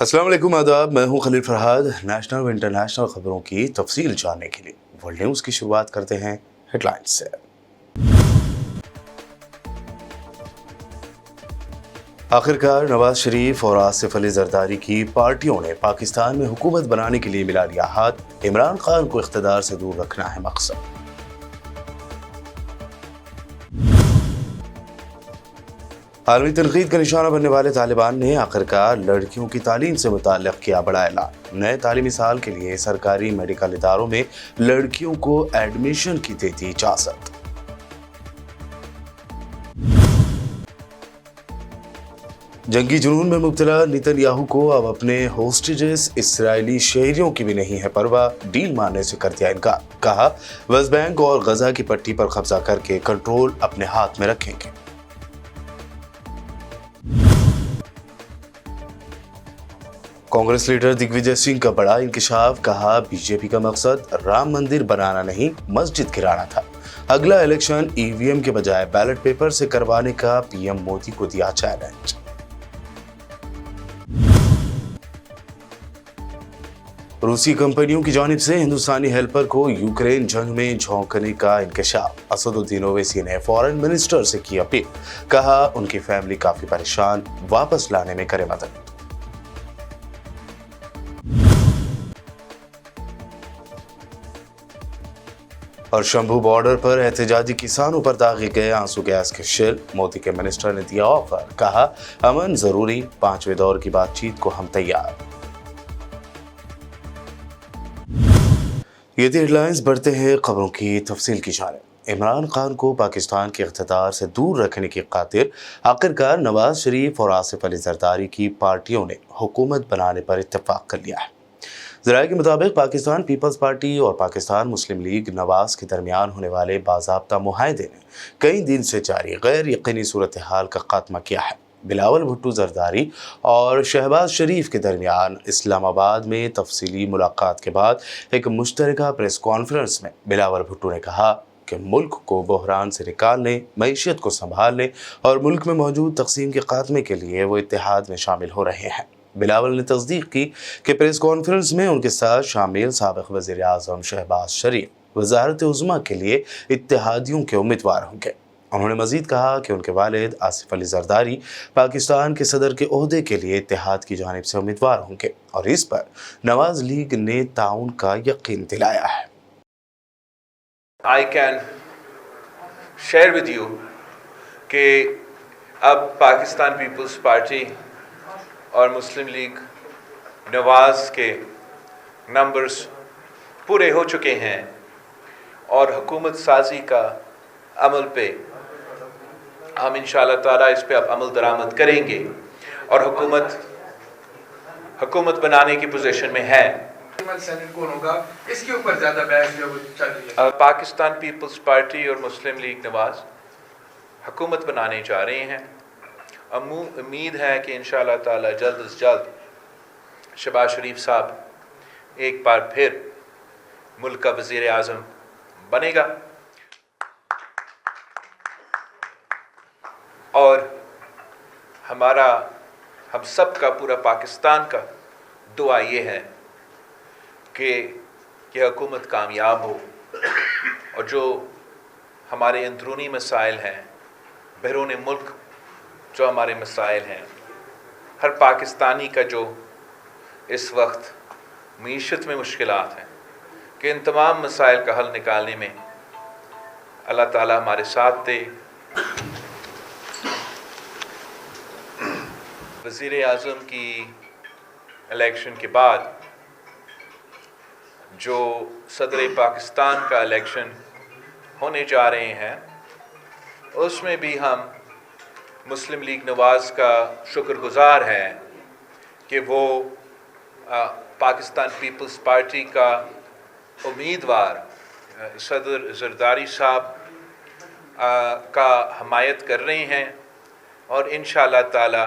अस्सलाम वालेकुम आदाब, मैं हूं खलील फरहाद। नेशनल व इंटरनेशनल खबरों की तफसील जानने के लिए वर्ल्ड न्यूज़ की शुरुआत करते हैं हेडलाइंस से। आखिरकार नवाज शरीफ और आसिफ अली जरदारी की पार्टियों ने पाकिस्तान में हुकूमत बनाने के लिए मिला लिया हाथ। इमरान खान को इख्तिदार से दूर रखना है मकसद। आलमी तनकीद का निशाना बनने वाले तालिबान ने आखिरकार लड़कियों की तालीम से मुताल्लिक़ किया बड़ा ऐलान। नए तालीमी साल के लिए सरकारी मेडिकल इदारों में लड़कियों को एडमिशन की दे दी इजाज़त। जंगी जुनून में मुब्तला नेतन्याहू को अब अपने होस्टेजेस इसराइली शहरियों की भी नहीं है परवाह। डील मानने से कर दिया इनकार। कहा वेस्ट बैंक और गजा की पट्टी पर कब्जा करके कंट्रोल अपने हाथ में रखेंगे। कांग्रेस लीडर दिग्विजय सिंह का बड़ा इंकशाफ। कहा बीजेपी का मकसद राम मंदिर बनाना नहीं, मस्जिद गिराना था। अगला इलेक्शन ईवीएम के बजाय बैलेट पेपर से करवाने का पीएम मोदी को दिया चैलेंज। रूसी कंपनियों की जानिब से हिंदुस्तानी हेल्पर को यूक्रेन जंग में झोंकने का इंकशाफ। असदुद्दीन ओवैसी ने फॉरेन मिनिस्टर से की अपील। कहा उनकी फैमिली काफी परेशान, वापस लाने में करे मदद। और शंभू बॉर्डर पर एहतजाजी किसानों पर दागे गए आंसू गैस के शेल। मोदी के मिनिस्टर ने दिया ऑफर। कहा अमन जरूरी, 5वें दौर की बातचीत को हम तैयार। ये थी हेडलाइंस। बढ़ते हैं खबरों की तफसील की जानिब। इमरान खान को पाकिस्तान के इख्तिदार से दूर रखने की खातिर आखिरकार नवाज शरीफ और आसिफ अली जरदारी की पार्टियों ने हुकूमत बनाने पर इत्तेफाक कर लिया है। ज़राए के मुताबिक पाकिस्तान पीपल्स पार्टी और पाकिस्तान मुस्लिम लीग नवाज के दरमियान होने वाले बाज़ाब्ता मुआहदे ने कई दिन से जारी गैर यकीनी सूरत हाल का खात्मा किया है। बिलावल भुट्टो जरदारी और शहबाज शरीफ के दरमियान इस्लामाबाद में तफसीली मुलाकात के बाद एक मुश्तरका प्रेस कॉन्फ्रेंस में बिलावल भुट्टो ने कहा कि मुल्क को बहरान से निकालने, मईशत को संभालने और मुल्क में मौजूद तकसीम के खात्मे के लिए वो इत्तेहाद में शामिल हो रहे हैं। बिलावल ने तस्दीक की कि प्रेस कॉन्फ्रेंस में उनके साथ शामिल साबिक़ वज़ीर आज़म शहबाज शरीफ वज़ारत उज़्मा के लिए इत्तेहादियों के उम्मीदवार होंगे। उन्होंने मज़ीद कहा कि उनके वालिद आसिफ अली जरदारी पाकिस्तान के सदर के ओहदे के लिए इत्तेहाद की जानिब से उम्मीदवार होंगे और इस पर नवाज लीग ने ताउन का यकीन दिलाया है। I can share with you कि अब पाकिस्तान पीपल्स पार्टी और मुस्लिम लीग नवाज के नंबर्स पूरे हो चुके हैं और हुकूमत साजी का अमल पे हम इंशाअल्लाह ताला इस पे अब अमल दरामद करेंगे और हुकूमत बनाने की पोजीशन में है। सेनेट कौन होगा, इसके ऊपर ज़्यादा बहस जो चल रही है। पाकिस्तान पीपल्स पार्टी और मुस्लिम लीग नवाज हुकूमत बनाने जा रहे हैं। उम्मीद है कि इंशाअल्लाह ताला जल्द से जल्द शहबाज शरीफ साहब एक बार फिर मुल्क का वज़ीर आज़म बनेगा और हम सब का, पूरा पाकिस्तान का दुआ ये है कि यह हुकूमत कामयाब हो और जो हमारे अंदरूनी मसाइल हैं, बैरून मुल्क जो हमारे मसाइल हैं, हर पाकिस्तानी का जो इस वक्त मईशत में मुश्किलात हैं, कि इन तमाम मसाइल का हल निकालने में अल्लाह ताला हमारे साथ दे। वज़ीर आज़म की इलेक्शन के बाद जो सदर पाकिस्तान का इलेक्शन होने जा रहे हैं, उसमें भी हम मुस्लिम लीग नवाज का शुक्रगुजार हैं कि वो पाकिस्तान पीपल्स पार्टी का उम्मीदवार सदर जरदारी साहब का हमायत कर रहे हैं और इंशाअल्लाह ताला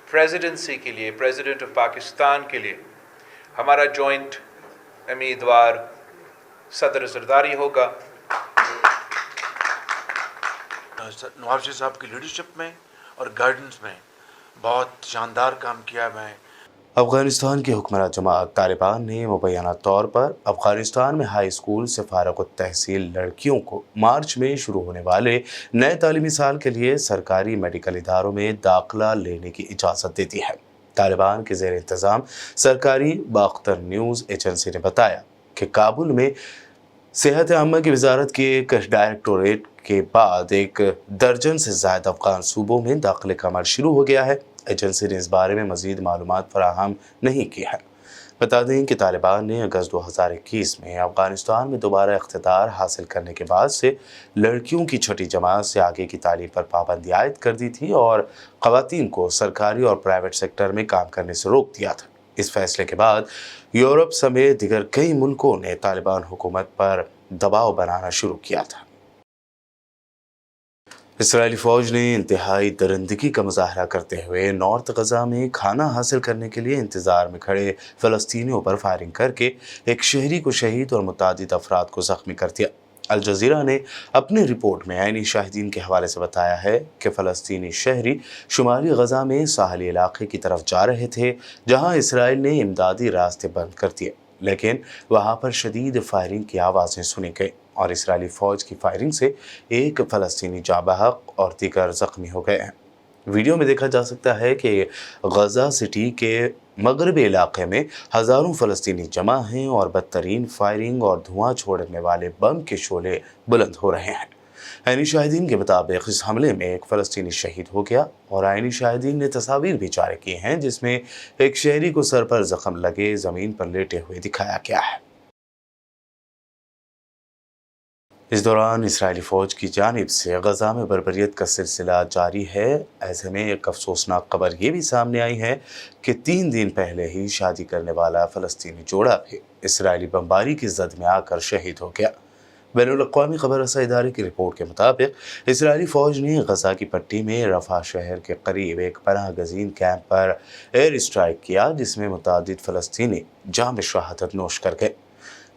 प्रेसिडेंसी के लिए, प्रेसिडेंट ऑफ पाकिस्तान के लिए हमारा जॉइंट उम्मीदवार सदर जरदारी होगा। नवाब शरीफ साहब की लीडरशिप में और गाइडेंस में बहुत शानदार काम किया। मैं अफगानिस्तान की हुक्मरान जमात तालिबान ने मुबैना तौर पर अफगानिस्तान में हाई स्कूल से फारग तहसील लड़कियों को मार्च में शुरू होने वाले नए तालीमी साल के लिए सरकारी मेडिकल इदारों में दाखिला लेने की इजाज़त दे दी है। तालिबान के ज़ेर इंतज़ाम सरकारी बाख्तर न्यूज़ एजेंसी ने बताया कि काबुल में सेहत आम्मा की वजारत के एक डायरेक्टोरेट के बाद एक दर्जन से ज़ायद अफगान सूबों में दाखिले का अमल शुरू हो गया है। एजेंसी ने इस बारे में मज़ीद मालूमात फराहम नहीं की है। बता दें कि तालिबान ने अगस्त 2021 में अफगानिस्तान में दोबारा इख्तिदार हासिल करने के बाद से लड़कियों की छठी जमात से आगे की तालीम पर पाबंदी आयद कर दी थी और ख़वातीन को सरकारी और प्राइवेट सेक्टर में काम करने से रोक दिया था। इस फैसले के बाद यूरोप समेत दीगर कई मुल्कों ने तालिबान हुकूमत पर दबाव बनाना शुरू किया था। इसराइली फ़ौज ने इंतहाई दरिंदगी का मुजाहरा करते हुए नॉर्थ गज़ा में खाना हासिल करने के लिए इंतज़ार में खड़े फ़लस्तीनियों पर फायरिंग करके एक शहरी को शहीद और मुतादिद अफराद को ज़ख्मी कर दिया। अल जज़ीरा ने अपनी रिपोर्ट में ऐनी शाहिदीन के हवाले से बताया है कि फ़लस्तीनी शहरी शुमाली गज़ा में साहली इलाके की तरफ जा रहे थे, जहाँ इसराइल ने इमदादी रास्ते बंद कर दिए, लेकिन वहाँ पर शदीद फायरिंग की आवाज़ें सुनी गई और इसराइली फ़ौज की फायरिंग से एक फ़लस्तीनी जाँ बहक और दीगर ज़ख्मी हो गए हैं। वीडियो में देखा जा सकता है कि गज़ा सिटी के मगरबी इलाके में हज़ारों फ़लस्तीनी जमा हैं और बदतरीन फायरिंग और धुआं छोड़ने वाले बम के शोले बुलंद हो रहे हैं। आइनी शाहिदीन के मुताबिक इस हमले में एक फ़लस्तीनी शहीद हो गया और आइनी शाहिदीन ने तस्वीर भी जारी की हैं जिसमें एक शहरी को सर पर ज़ख्म लगे ज़मीन पर लेटे हुए दिखाया गया है। इस दौरान इसराइली फ़ौज की जानिब से गज़ा में बर्बरियत का सिलसिला जारी है। ऐसे में एक अफसोसनाक खबर ये भी सामने आई है कि 3 दिन पहले ही शादी करने वाला फ़लस्तीनी जोड़ा भी इसराइली बमबारी की जद में आकर शहीद हो गया। बैनुल-अक़वामी खबर रसा इदारे की रिपोर्ट के मुताबिक इसराइली फ़ौज ने गज़ा की पट्टी में रफ़ा शहर के करीब एक पनाह गज़ीन कैंप पर एयर स्ट्राइक किया, जिसमें मुतादिद फ़लस्तीनी जाम शहादत नोश कर गए।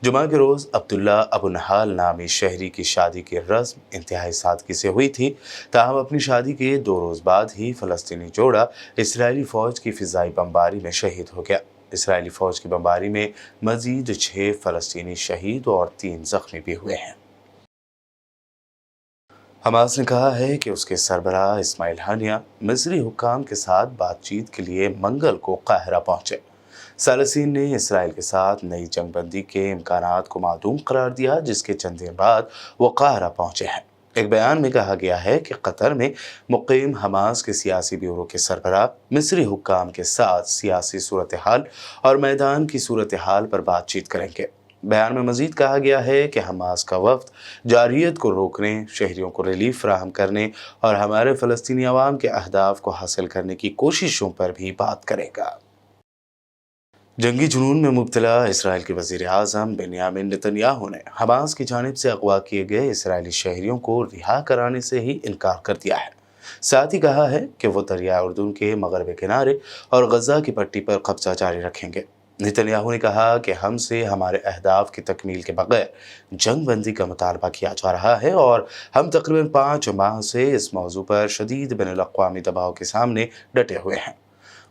जुमा के रोज़ अब्दुल्ला अबू नहाल नामी शहरी की शादी की रस्म इंतहाई सादगी से हुई थी। ताहम अपनी शादी के 2 रोज़ बाद ही फ़लस्तीनी जोड़ा इसराइली फ़ौज की फ़िज़ाई बमबारी में शहीद हो गया। इसराइली फ़ौज की बमबारी में मज़ीद 6 फ़लस्तीनी शहीद और 3 ज़ख्मी भी हुए हैं। हमास ने कहा है कि उसके सरबराह इस्माइल हानिया मिस्री हुक्काम के साथ बातचीत के लिए मंगल को काहिरा पहुँचे। सालसीन ने इसराइल के साथ नई जंगबंदी के इम्कानात को मादूम करार दिया, जिसके चंद दिन बाद वो काहिरा पहुँचे हैं। एक बयान में कहा गया है कि कतर में मुक़ीम हमास के सियासी ब्यूरो के सरबराह मिस्री हुक्काम के साथ सियासी सूरत हाल और मैदान की सूरत हाल पर बातचीत करेंगे। बयान में मज़ीद कहा गया है कि हमास का वफ़द जारियत को रोकने, शहरियों को रिलीफ फराहम करने और हमारे फ़लस्तीनी अवाम के अहदाफ को हासिल करने की कोशिशों पर भी बात करेगा। जंगी जुनून में मुब्तला इसराइल के वज़ीर आज़म बेन्यामिन नेतन्याहू ने हमास की जानिब से अगवा किए गए इसराइली शहरियों को रिहा कराने से ही इनकार कर दिया है। साथ ही कहा है कि वो दरिया उर्दून के मगरबी किनारे और गज़ा की पट्टी पर कब्जा जारी रखेंगे। नेतन्याहू ने कहा कि हमसे हमारे अहदाफ की तकमील के बगैर जंग बंदी का मुतालबा किया जा रहा है और हम तकरीबन 5 माह से इस मौजू पर शदीद बैनुल-अक़वामी दबाव के सामने डटे हुए हैं।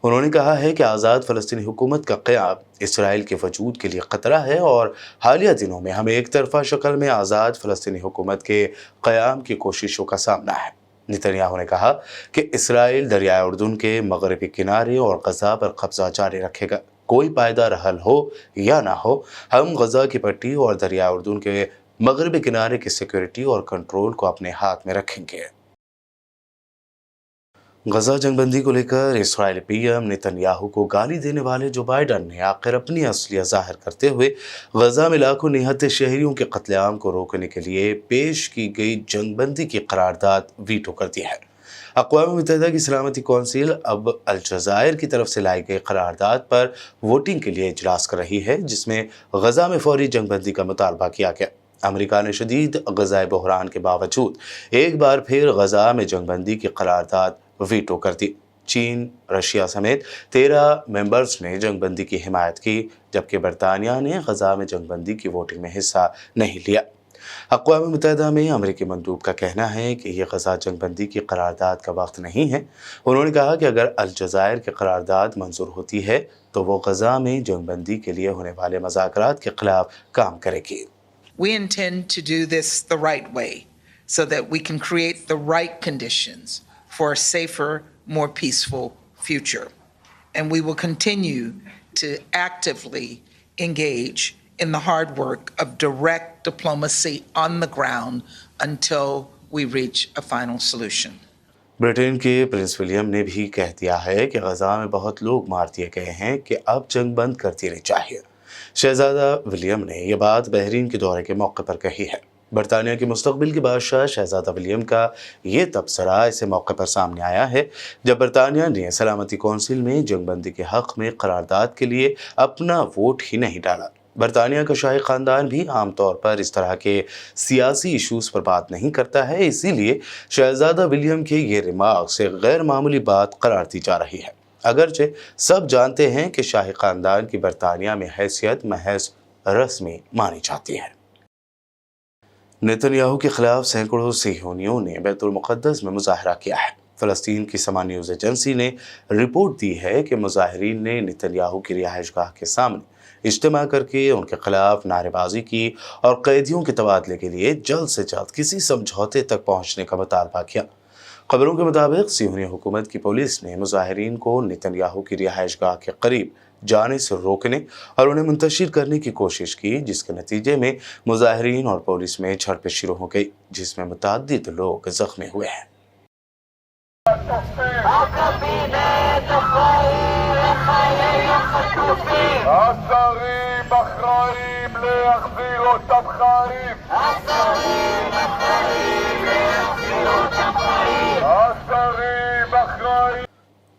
उन्होंने कहा है कि आज़ाद फ़लस्तीनी हुकूमत का क़याम इसराइल के वजूद के लिए ख़तरा है और हालिया दिनों में हमें एक तरफ़ा शक्ल में आज़ाद फ़लस्तीनी हुकूमत के क़याम की कोशिशों का सामना है। नेतन्याहू ने कहा कि इसराइल दरियाए उर्दून के मगरबी किनारे और गज़ा पर कब्ज़ा जारी रखेगा। कोई पायदार हल हो या ना हो, हम गज़ा की पट्टी और दरियाए उर्दून के मगरबी किनारे की सिक्योरिटी और कंट्रोल को अपने हाथ में रखेंगे। गज़ा जंगबंदी को लेकर इसराइली पीएम नेतन्याहू को गाली देने वाले जो बाइडन ने आखिर अपनी असलियत ज़ाहिर करते हुए गज़ा में लाखों निहत्ते शहरियों के कत्लेआम को रोकने के लिए पेश की गई जंगबंदी की करारदाद वीटो कर दी है। अक़वाम मुत्तहिदा की सलामती कौंसिल अब अलजायर की तरफ से लाई गई करारदाद पर वोटिंग के लिए इजलास कर रही है, जिसमें गज़ा में फौरी जंगबंदी का मुतालबा किया गया। अमेरिका ने शदीद गज़ाई बहरान के बावजूद एक बार फिर गज़ा में जंगबंदी की करारदाद वीटो कर दी। चीन, रशिया समेत 13 मेंबर्स ने जंग बंदी की हिमायत की, जबकि बरतानिया ने गजा में जंग बंदी की वोटिंग में हिस्सा नहीं लिया। अक़वाम मुत्तहिदा में अमेरिकी मंदूब का कहना है कि यह गजा जंग बंदी की करारदाद का वक्त नहीं है। उन्होंने कहा कि अगर अलजायर की करारदाद मंजूर होती है तो वो गजा में जंग बंदी के लिए होने वाले मज़ाकरात के खिलाफ काम करेगी। We intend to do this the right way so that we can create the right conditions for a safer, more peaceful future. And we will continue to actively engage in the hard work of direct diplomacy on the ground until we reach a final solution. Britain के Prince William ने भी कह दिया है कि गजा में बहुत लोग मार दिए गए हैं कि अब जंग बंद कर देनी चाहिए। शहजादा विलियम ने यह बात बहरीन के दौरे के मौके पर कही है। बरतानिया के मुस्तकबिल के बादशाह शहजादा विलियम का ये तबसरा ऐसे मौके पर सामने आया है जब बरतानिया ने सलामती कौंसिल में जंग बंदी के हक़ में करारदाद के लिए अपना वोट ही नहीं डाला। बरतानिया का शाही ख़ानदान भी आमतौर पर इस तरह के सियासी इशूज़ पर बात नहीं करता है, इसीलिए शहजादा विलियम के ये रिमार्क से गैर मामूली बात करार दी जा रही है। अगरचे सब जानते हैं कि शाही ख़ानदान की बरतानिया में हैसियत महज रस्मी मानी जाती है। नेतन्याहू के खिलाफ सैकड़ों सियोनियों ने बैतुल मुक़द्दस में मुजाहरा किया है। फ़लस्तीन की समा न्यूज़ एजेंसी ने रिपोर्ट दी है कि मुजाहिरीन ने नेतन्याहू की रिहाइशगाह के सामने इज्तिमा करके उनके खिलाफ नारेबाजी की और कैदियों के तबादले के लिए जल्द से जल्द किसी समझौते तक पहुंचने का मुतालबा किया। खबरों के मुताबिक सियोनी हुकूमत की पुलिस ने मुजाहिरीन को नेतन्याहू की रिहाइशगाह के करीब जाने से रोकने और उन्हें मुंतशिर करने की कोशिश की, जिसके नतीजे में मुजाहिरीन और पुलिस में झड़पें शुरू हो गई, जिसमें मुतअद्दिद लोग जख्मी हुए हैं।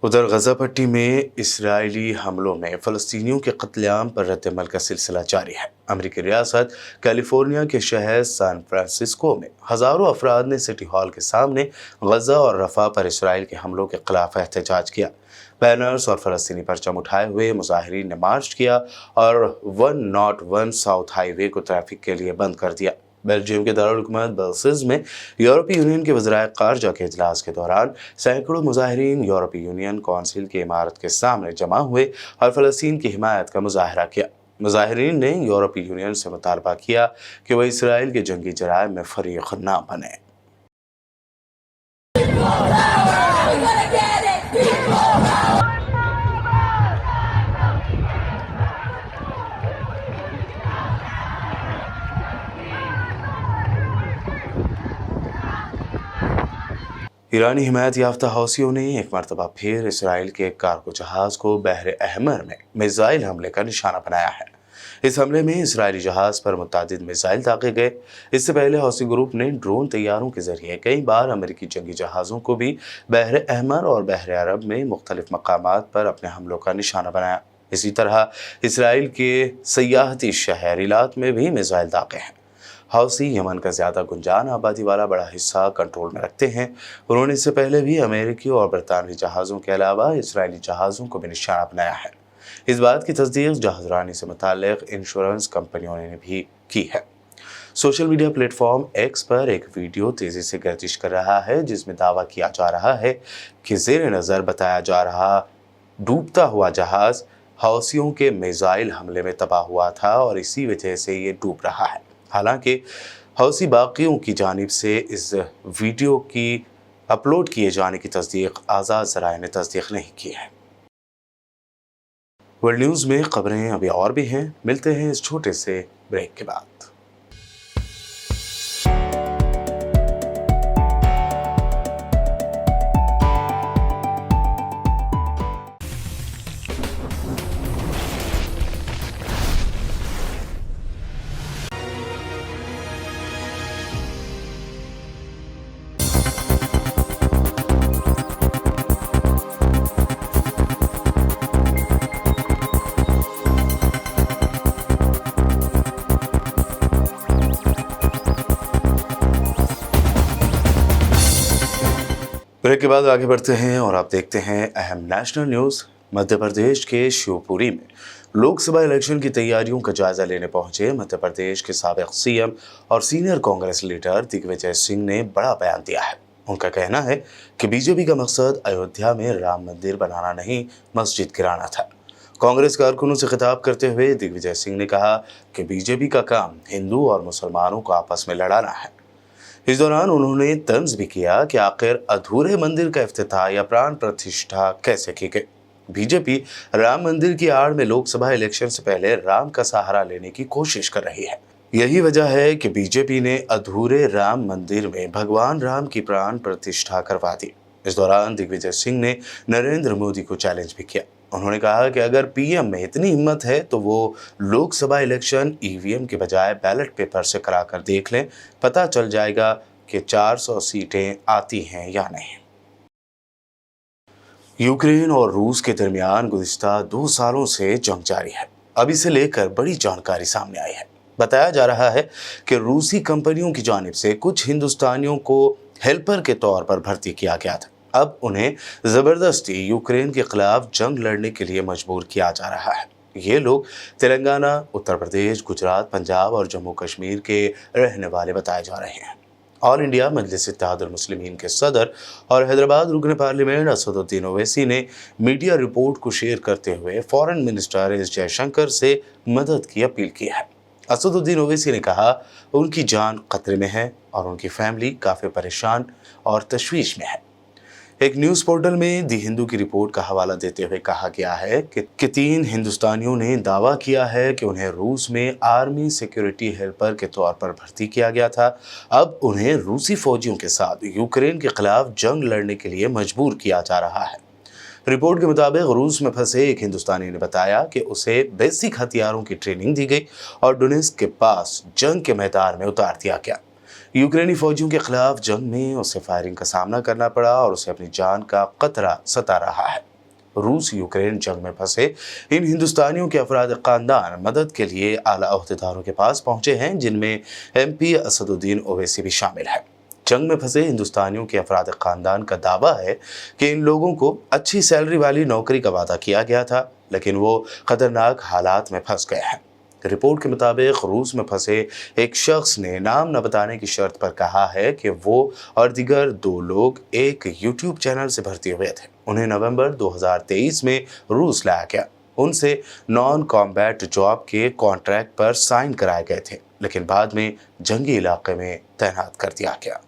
उधर गजा पट्टी में इसराइली हमलों में फ़लस्तीनियों के कत्लेआम पर रद्द-ए-अमल का सिलसिला जारी है। अमेरिकी रियासत कैलिफोर्निया के शहर सैन फ्रांसिस्को में हज़ारों अफराद ने सिटी हॉल के सामने गजा और रफ़ा पर इसराइल के हमलों के खिलाफ एहतजाज किया। बैनर्स और फ़लस्तीनी परचम उठाए हुए मुजाहिरीन ने मार्च किया और 101 साउथ हाईवे को ट्रैफिक के लिए बंद कर दिया। बेल्जियम के दारुल हुकूमत ब्रसेल्स में यूरोपीय यूनियन के वज़राए ख़ारजा के इजलास के दौरान सैकड़ों मुजाहिरीन यूरोपीय यूनियन कौंसिल की इमारत के सामने जमा हुए और फ़लस्तीन की हिमायत का मुजाहरा किया। मुजाहिरीन ने यूरोपीय यूनियन से मुतालबा किया कि वह इसराइल के जंगी जराइम में फ़रीक ना बने। ईरानी हिमायत याफ्ता हौसियों ने एक मरतबा फिर इसराइल के कार्गो जहाज़ को बहर अहमर में मिसाइल हमले का निशाना बनाया है। इस हमले में इसराइली जहाज़ पर मुतअद्दिद मिसाइल दागे गए। इससे पहले हौसी ग्रुप ने ड्रोन तैयारों के जरिए कई बार अमेरिकी जंगी जहाज़ों को भी बहर अहमर और बहर अरब में मुख्तलिफ मकामात पर अपने हमलों का निशाना बनाया। इसी तरह इसराइल के सयाहती शहर इलात में भी मिसाइल दागे हैं। हौसी यमन का ज़्यादा गुंजान आबादी वाला बड़ा हिस्सा कंट्रोल में रखते हैं। उन्होंने इससे पहले भी अमेरिकी और बरतानवी जहाज़ों के अलावा इसराइली जहाज़ों को भी निशाना बनाया है। इस बात की तस्दीक जहाज़रानी से मुताल्लिक़ इंश्योरेंस कंपनियों ने भी की है। सोशल मीडिया प्लेटफॉर्म एक्स पर एक वीडियो तेज़ी से गर्दिश कर रहा है, जिसमें दावा किया जा रहा है कि ज़ेर नज़र बताया जा रहा डूबता हुआ जहाज़ हौसियों के मिसाइल हमले में तबाह हुआ था और इसी वजह से ये डूब रहा है। हालांकि हौसी बाकियों की जानिब से इस वीडियो की अपलोड किए जाने की तस्दीक आज़ाद ज़राए ने तस्दीक नहीं की है। वर्ल्ड न्यूज़ में खबरें अभी और भी हैं। मिलते हैं इस छोटे से ब्रेक के बाद। ब्रेक के बाद आगे बढ़ते हैं और आप देखते हैं अहम नेशनल न्यूज़। मध्य प्रदेश के शिवपुरी में लोकसभा इलेक्शन की तैयारियों का जायजा लेने पहुंचे मध्य प्रदेश के साबिक सीएम और सीनियर कांग्रेस लीडर दिग्विजय सिंह ने बड़ा बयान दिया है। उनका कहना है कि बीजेपी का मकसद अयोध्या में राम मंदिर बनाना नहीं, मस्जिद गिराना था। कांग्रेस कारकुनों से खिताब करते हुए दिग्विजय सिंह ने कहा कि बीजेपी का काम हिंदू और मुसलमानों को आपस में लड़ाना है। इस दौरान उन्होंने तंज भी किया कि आखिर अधूरे मंदिर का इफ्तिताह या प्राण प्रतिष्ठा कैसे की गई। बीजेपी राम मंदिर की आड़ में लोकसभा इलेक्शन से पहले राम का सहारा लेने की कोशिश कर रही है। यही वजह है कि बीजेपी ने अधूरे राम मंदिर में भगवान राम की प्राण प्रतिष्ठा करवा दी। इस दौरान दिग्विजय सिंह ने नरेंद्र मोदी को चैलेंज भी किया। उन्होंने कहा कि अगर पीएम में इतनी हिम्मत है तो वो लोकसभा इलेक्शन ईवीएम के बजाय बैलेट पेपर से कराकर देख लें, पता चल जाएगा कि 400 सीटें आती हैं या नहीं। यूक्रेन और रूस के दरमियान गुज़िश्ता 2 सालों से जंग जारी है। अब इसे लेकर बड़ी जानकारी सामने आई है। बताया जा रहा है कि रूसी कंपनियों की जानिब से कुछ हिंदुस्तानियों को हेल्पर के तौर पर भर्ती किया गया था। अब उन्हें ज़बरदस्ती यूक्रेन के खिलाफ जंग लड़ने के लिए मजबूर किया जा रहा है। ये लोग तेलंगाना, उत्तर प्रदेश, गुजरात, पंजाब और जम्मू कश्मीर के रहने वाले बताए जा रहे हैं। ऑल इंडिया मजलिस इत्तेहादुल मुस्लिमीन के सदर और हैदराबाद रुकन पार्लियामेंट असदुद्दीन ओवैसी ने मीडिया रिपोर्ट को शेयर करते हुए फॉरेन मिनिस्टर एस जयशंकर से मदद की अपील की है। असदुद्दीन ओवैसी ने कहा उनकी जान खतरे में है और उनकी फैमिली काफ़ी परेशान और तशवीश में है। एक न्यूज़ पोर्टल में दी हिंदू की रिपोर्ट का हवाला देते हुए कहा गया है कि 3 हिंदुस्तानियों ने दावा किया है कि उन्हें रूस में आर्मी सिक्योरिटी हेल्पर के तौर पर भर्ती किया गया था। अब उन्हें रूसी फौजियों के साथ यूक्रेन के खिलाफ जंग लड़ने के लिए मजबूर किया जा रहा है। रिपोर्ट के मुताबिक रूस में फंसे एक हिंदुस्तानी ने बताया कि उसे बेसिक हथियारों की ट्रेनिंग दी गई और डोनेस्क के पास जंग के मैदान में उतार दिया गया। यूक्रेनी फौजियों के खिलाफ जंग में उसे फायरिंग का सामना करना पड़ा और उसे अपनी जान का खतरा सता रहा है। रूस यूक्रेन जंग में फंसे इन हिंदुस्तानियों के अफराद खानदान मदद के लिए आला ओहदेदारों के पास पहुंचे हैं, जिनमें MP असदुद्दीन ओवैसी भी शामिल है। जंग में फंसे हिंदुस्तानियों के अफराद खानदान का दावा है कि इन लोगों को अच्छी सैलरी वाली नौकरी का वादा किया गया था, लेकिन वो खतरनाक हालात में फंस गए हैं। रिपोर्ट के मुताबिक रूस में फंसे एक शख्स ने नाम न बताने की शर्त पर कहा है कि वो और दीगर 2 लोग एक YouTube चैनल से भर्ती हुए थे। उन्हें नवंबर 2023 में रूस लाया गया। उनसे नॉन कॉम्बैट जॉब के कॉन्ट्रैक्ट पर साइन कराए गए थे, लेकिन बाद में जंगी इलाके में तैनात कर दिया गया।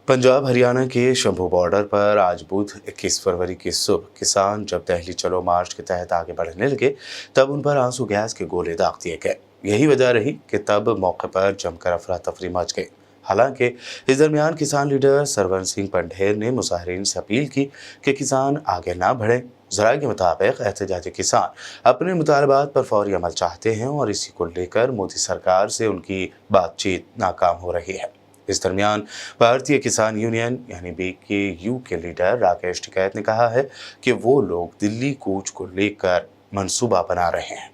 पंजाब हरियाणा के शंभू बॉर्डर पर आज बुध 21 फरवरी की सुबह किसान जब दिल्ली चलो मार्च के तहत आगे बढ़ने लगे तब उन पर आंसू गैस के गोले दाग दिए गए। यही वजह रही कि तब मौके पर जमकर अफरा तफरी मच गई। हालांकि इस दरमियान किसान लीडर सरवन सिंह पंढेर ने मुजाहिरीन से अपील की कि किसान आगे ना बढ़ें। ज़राए के मुताबिक एहतजाजी किसान अपने मुतालबात पर फौरी अमल चाहते हैं और इसी को लेकर मोदी सरकार से उनकी बातचीत नाकाम हो रही है। इस दरमियान भारतीय किसान यूनियन यानी BKU के लीडर राकेश टिकैत ने कहा है कि वो लोग दिल्ली कूच को लेकर मंसूबा बना रहे हैं।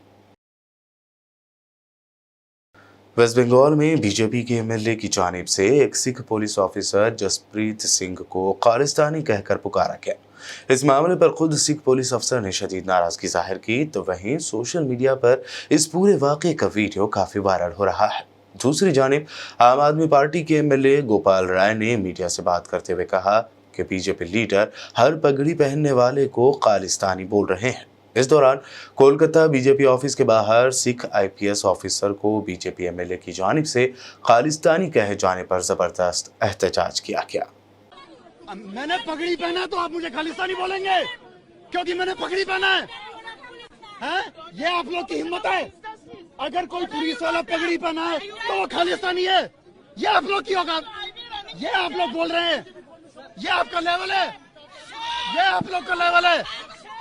वेस्ट बंगाल में बीजेपी के MLA की जानिब से एक सिख पुलिस ऑफिसर जसप्रीत सिंह को खालिस्तानी कहकर पुकारा गया। इस मामले पर खुद सिख पुलिस अफसर ने शदीद नाराजगी जाहिर की, तो वहीं सोशल मीडिया पर इस पूरे वाक़े का वीडियो काफ़ी वायरल हो रहा है। दूसरी जानिब आम आदमी पार्टी के MLA गोपाल राय ने मीडिया से बात करते हुए कहा कि बीजेपी लीडर हर पगड़ी पहनने वाले को खालिस्तानी बोल रहे हैं। इस दौरान कोलकाता बीजेपी ऑफिस के बाहर सिख IPS ऑफिसर को बीजेपी MLA की जानिब से खालिस्तानी कहे जाने पर जबरदस्त एहतजाज किया गया। मैंने पगड़ी पहना तो आप मुझे खालिस्तानी बोलेंगे क्योंकि मैंने पगड़ी पहना है? ये आप लोग की हिम्मत है? अगर कोई पुलिस वाला पगड़ी पहना है तो वो खालिस्तानी है? ये आप लोग की औकात? ये आप लोग बोल रहे हैं? ये आपका लेवल है? ये आप लोग का लेवल है?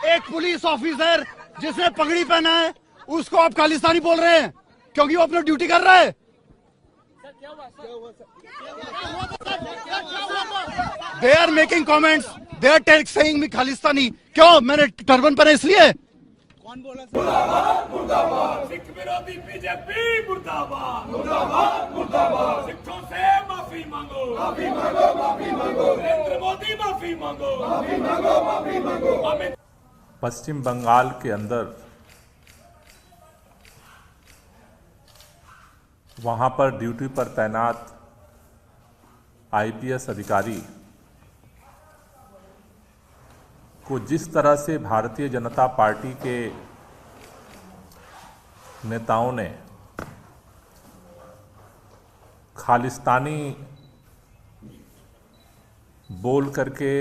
एक पुलिस ऑफिसर जिसने पगड़ी पहना है उसको आप खालिस्तानी बोल रहे हैं क्योंकि वो अपनी ड्यूटी कर रहा है? They are making comments. They are saying me Khalistani. क्यों? मैंने टर्बन पहना इसलिए? सिख विरोधी बीजेपी मुर्दाबाद मुर्दाबाद मुर्दाबाद सिखों से माफी मांगो माफी मांगो माफी मांगो नरेंद्र मोदी माफी मांगो माफी मांगो माफी मांगो। पश्चिम बंगाल के अंदर वहाँ पर ड्यूटी पर तैनात आईपीएस अधिकारी को जिस तरह से भारतीय जनता पार्टी के नेताओं ने खालिस्तानी बोल करके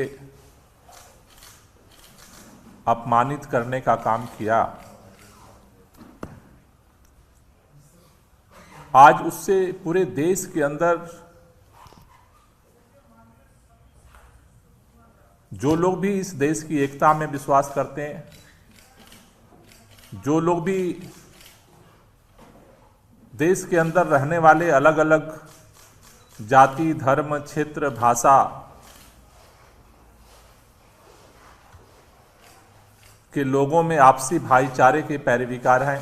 अपमानित करने का काम किया, आज उससे पूरे देश के अंदर जो लोग भी इस देश की एकता में विश्वास करते हैं, जो लोग भी देश के अंदर रहने वाले अलग अलग जाति, धर्म, क्षेत्र, भाषा के लोगों में आपसी भाईचारे के पैरवीकार हैं,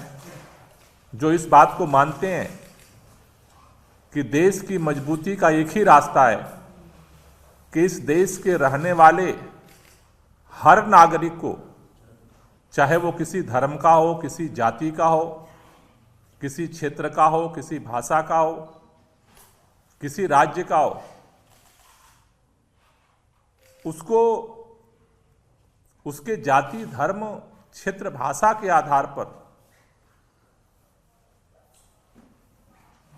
जो इस बात को मानते हैं कि देश की मजबूती का एक ही रास्ता है कि इस देश के रहने वाले हर नागरिक को, चाहे वो किसी धर्म का हो, किसी जाति का हो, किसी क्षेत्र का हो, किसी भाषा का हो, किसी राज्य का हो, उसको उसके जाति, धर्म, क्षेत्र, भाषा के आधार पर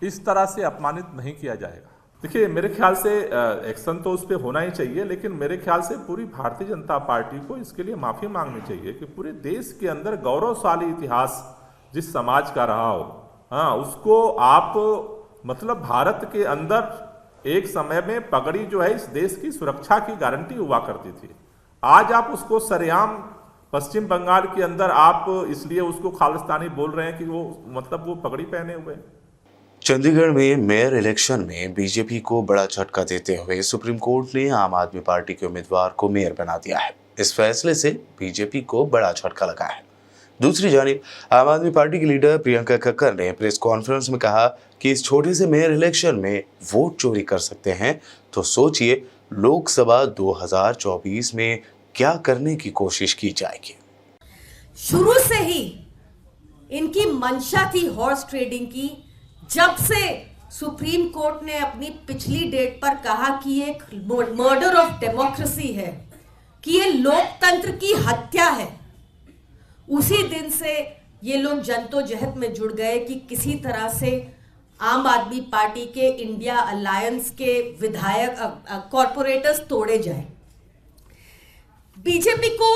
इस तरह से अपमानित नहीं किया जाएगा। देखिए, मेरे ख्याल से एक्शन तो उस पर होना ही चाहिए, लेकिन मेरे ख्याल से पूरी भारतीय जनता पार्टी को इसके लिए माफ़ी मांगनी चाहिए कि पूरे देश के अंदर गौरवशाली इतिहास जिस समाज का रहा हो, हाँ, उसको आप मतलब भारत के अंदर एक समय में पगड़ी जो है इस देश की सुरक्षा की गारंटी हुआ करती थी। आज आप उसको सरेआम पश्चिम बंगाल के अंदर आप इसलिए उसको खालिस्तानी बोल रहे हैं कि वो मतलब वो पगड़ी पहने हुए। चंडीगढ़ में मेयर इलेक्शन में बीजेपी को बड़ा झटका देते हुए सुप्रीम कोर्ट ने आम आदमी पार्टी के उम्मीदवार को मेयर बना दिया है। इस फैसले से बीजेपी को बड़ा झटका लगा है। दूसरी जानिब आम आदमी पार्टी की लीडर प्रियंका कक्कर ने प्रेस कॉन्फ्रेंस में कहा कि इस छोटे से मेयर इलेक्शन में वोट चोरी कर सकते हैं, तो सोचिए लोकसभा 2024 में क्या करने की कोशिश की जाएगी। शुरू से ही इनकी मंशा थी हॉर्स ट्रेडिंग की। जब से सुप्रीम कोर्ट ने अपनी पिछली डेट पर कहा कि ये एक मर्डर ऑफ डेमोक्रेसी है, कि ये लोकतंत्र की हत्या है, उसी दिन से ये लोग जद्दोजहद में जुड़ गए कि किसी तरह से आम आदमी पार्टी के इंडिया अलायंस के विधायक कॉर्पोरेटर्स तोड़े जाए। बीजेपी को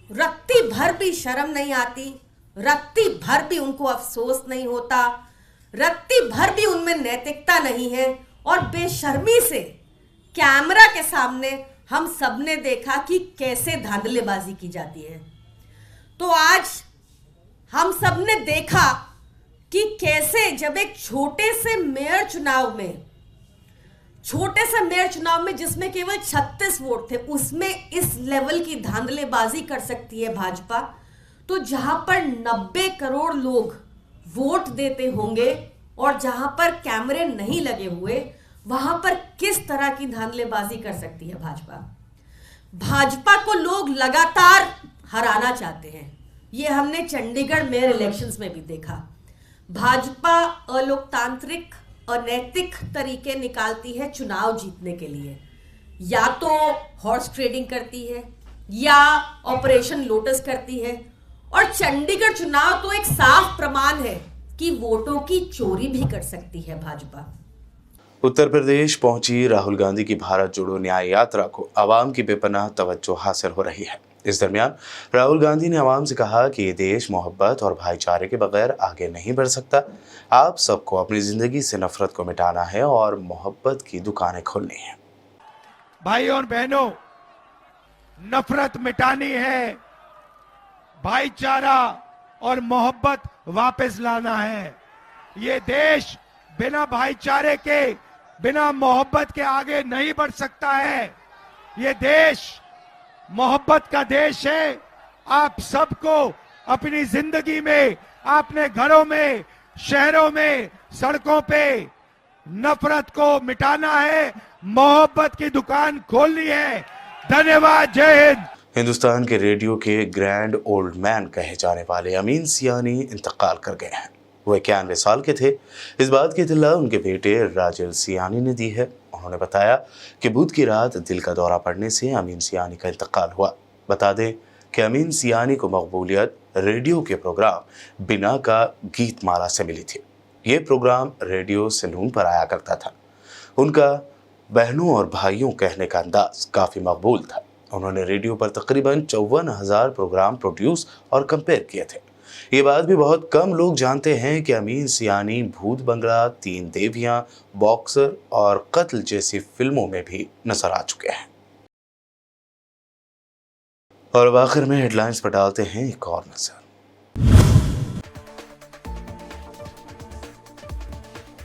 रत्ती भर भी शर्म नहीं आती, रत्ती भर भी उनको अफसोस नहीं होता, रत्ती भर भी उनमें नैतिकता नहीं है, और बेशर्मी से कैमरा के सामने हम सबने देखा कि कैसे धांधलेबाजी की जाती है। तो आज हम सबने देखा कि कैसे जब एक छोटे से मेयर चुनाव में जिसमें केवल 36 वोट थे, उसमें इस लेवल की धांधलेबाजी कर सकती है भाजपा, तो जहां पर 90 करोड़ लोग वोट देते होंगे और जहां पर कैमरे नहीं लगे हुए, वहां पर किस तरह की धांधलेबाजी कर सकती है भाजपा। भाजपा को लोग लगातार हराना चाहते हैं, ये हमने चंडीगढ़ मेयर इलेक्शंस में भी देखा। भाजपा अलोकतांत्रिक, अनैतिक तरीके निकालती है चुनाव जीतने के लिए, या तो हॉर्स ट्रेडिंग करती है या ऑपरेशन लोटस करती है, और चंडीगढ़ चुनाव तो एक साफ प्रमाण है कि वोटों की चोरी भी कर सकती है भाजपा। उत्तर प्रदेश पहुंची राहुल गांधी की भारत जोड़ो न्याय यात्रा को आवाम की बेपनाह तवज्जो हासिल हो रही है। इस दरमियान राहुल गांधी ने आवाम से कहा कि ये देश मोहब्बत और भाईचारे के बगैर आगे नहीं बढ़ सकता। आप सबको अपनी जिंदगी से नफरत को मिटाना है और मोहब्बत की दुकानें खोलनी है। भाइयों और बहनों, नफरत मिटानी है, भाईचारा और मोहब्बत वापस लाना है। ये देश बिना भाईचारे के, बिना मोहब्बत के आगे नहीं बढ़ सकता है। ये देश मोहब्बत का देश है। आप सबको अपनी जिंदगी में, आपने घरों में, शहरों में, सड़कों पे नफरत को मिटाना है, मोहब्बत की दुकान खोलनी है। धन्यवाद, जय हिंद। हिंदुस्तान के रेडियो के ग्रैंड ओल्ड मैन कहे जाने वाले अमीन सियानी इंतकाल कर गए हैं। वो 91 साल के थे। इस बात की इत्तला उनके बेटे राजेल सियानी ने दी है। उन्होंने बताया कि बुध की रात दिल का दौरा पड़ने से अमीन सियानी का इंतकाल हुआ। बता दें कि अमीन सियानी को मकबूलियत रेडियो के प्रोग्राम बिना का गीत माला से मिली थी। ये प्रोग्राम रेडियो सैलून पर आया करता था। उनका बहनों और भाइयों कहने का अंदाज काफ़ी मकबूल था। उन्होंने रेडियो पर तकरीबन 54,000 प्रोग्राम प्रोड्यूस और कंपेयर किए थे। ये बात भी बहुत कम लोग जानते हैं कि अमीन सियानी भूत बंगला, 3 देवियां, बॉक्सर और कत्ल जैसी फिल्मों में भी नजर आ चुके हैं। और अब आखिर में हेडलाइंस पर डालते हैं एक और नजर।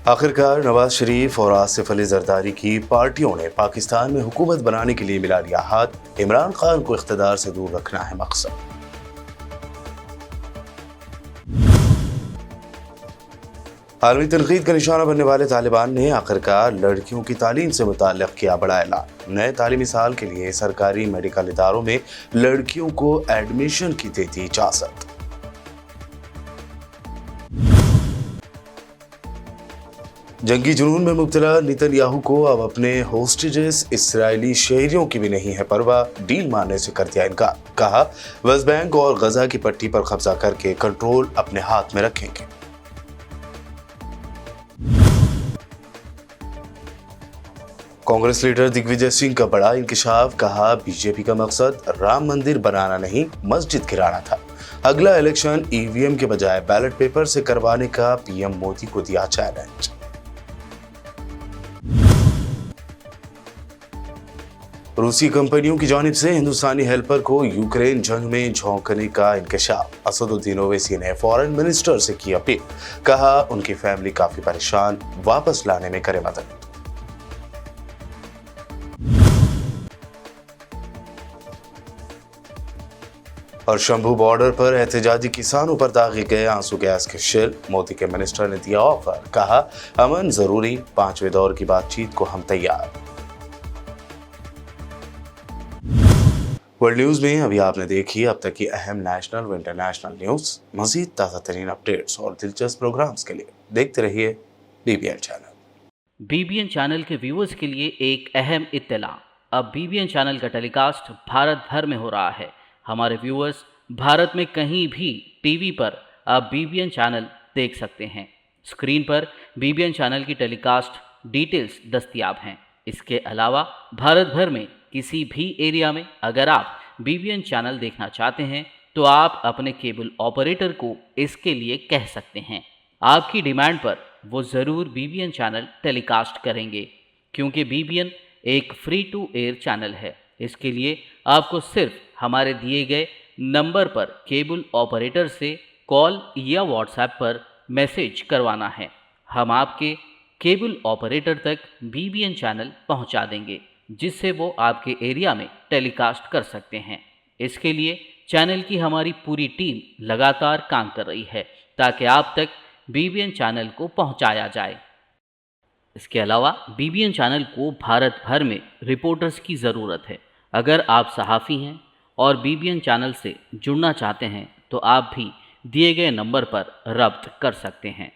आखिरकार नवाज शरीफ और आसिफ अली जरदारी की पार्टियों ने पाकिस्तान में हुकूमत बनाने के लिए मिला लिया हाथ। इमरान खान को इख्तिदार से दूर रखना है मकसद। आलमी तनकीद का निशाना बनने वाले तालिबान ने आखिरकार लड़कियों की तालीम से मुताल्लिक़ किया बड़ा ऐलान। नए तालीमी साल के लिए सरकारी मेडिकल इदारों में लड़कियों को एडमिशन की दे दी इजाज़त। जंगी जुनून में मुब्तला नेतन्याहू को अब अपने होस्टेजेस इस्राएली शहरियों की भी नहीं है परवाह। डील मानने से कर दिया इनकार। कहा वेस्ट बैंक और गजा की पट्टी पर कब्जा करके कंट्रोल अपने हाथ में रखेंगे। कांग्रेस लीडर दिग्विजय सिंह का बड़ा इंकशाफ। कहा बीजेपी का मकसद राम मंदिर बनाना नहीं, मस्जिद गिराना था। अगला इलेक्शन ईवीएम के बजाय बैलेट पेपर से करवाने का पीएम मोदी को दिया चैलेंज। रूसी कंपनियों की जानिब से हिंदुस्तानी हेल्पर को यूक्रेन जंग में झोंकने का इंकशाफ। असदुद्दीन ओवैसी ने फॉरेन मिनिस्टर से की अपील। कहा उनकी फैमिली काफी परेशान, वापस लाने में करे मदद। और शंभू बॉर्डर पर एहतजाजी किसानों पर दागे गए आंसू गैस के शेल। मोदी के मिनिस्टर ने दिया ऑफर। कहा अमन जरूरी, 5वें दौर की बातचीत को हम तैयार। वर्ल्ड न्यूज में अभी आपने देखी अब तक की अहम नेशनल व इंटरनेशनल न्यूज। मजीद ताज़ा तरीन अपडेट्स और दिलचस्प प्रोग्राम्स के लिए देखते रहिए बीबीएन चैनल। बीबीएन चैनल के व्यूअर्स के लिए एक अहम इत्तला। अब बीबीएन चैनल का टेलीकास्ट भारत भर में हो रहा है। हमारे व्यूअर्स भारत में कहीं भी टीवी पर अब बीबीएन चैनल देख सकते हैं। स्क्रीन पर बीबीएन चैनल की टेलीकास्ट डिटेल्स दस्तयाब हैं। इसके अलावा भारत भर में किसी भी एरिया में अगर आप बीबीएन चैनल देखना चाहते हैं तो आप अपने केबल ऑपरेटर को इसके लिए कह सकते हैं। आपकी डिमांड पर वो ज़रूर बीबीएन चैनल टेलीकास्ट करेंगे, क्योंकि बीबीएन एक फ्री टू एयर चैनल है। इसके लिए आपको सिर्फ हमारे दिए गए नंबर पर केबल ऑपरेटर से कॉल या व्हाट्सएप पर मैसेज करवाना है। हम आपके केबल ऑपरेटर तक बीबीएन चैनल पहुंचा देंगे, जिससे वो आपके एरिया में टेलीकास्ट कर सकते हैं। इसके लिए चैनल की हमारी पूरी टीम लगातार काम कर रही है ताकि आप तक बीबीएन चैनल को पहुंचाया जाए। इसके अलावा बीबीएन चैनल को भारत भर में रिपोर्टर्स की ज़रूरत है। अगर आप सहाफ़ी हैं और बीबीएन चैनल से जुड़ना चाहते हैं तो आप भी दिए गए नंबर पर रब्त कर सकते हैं।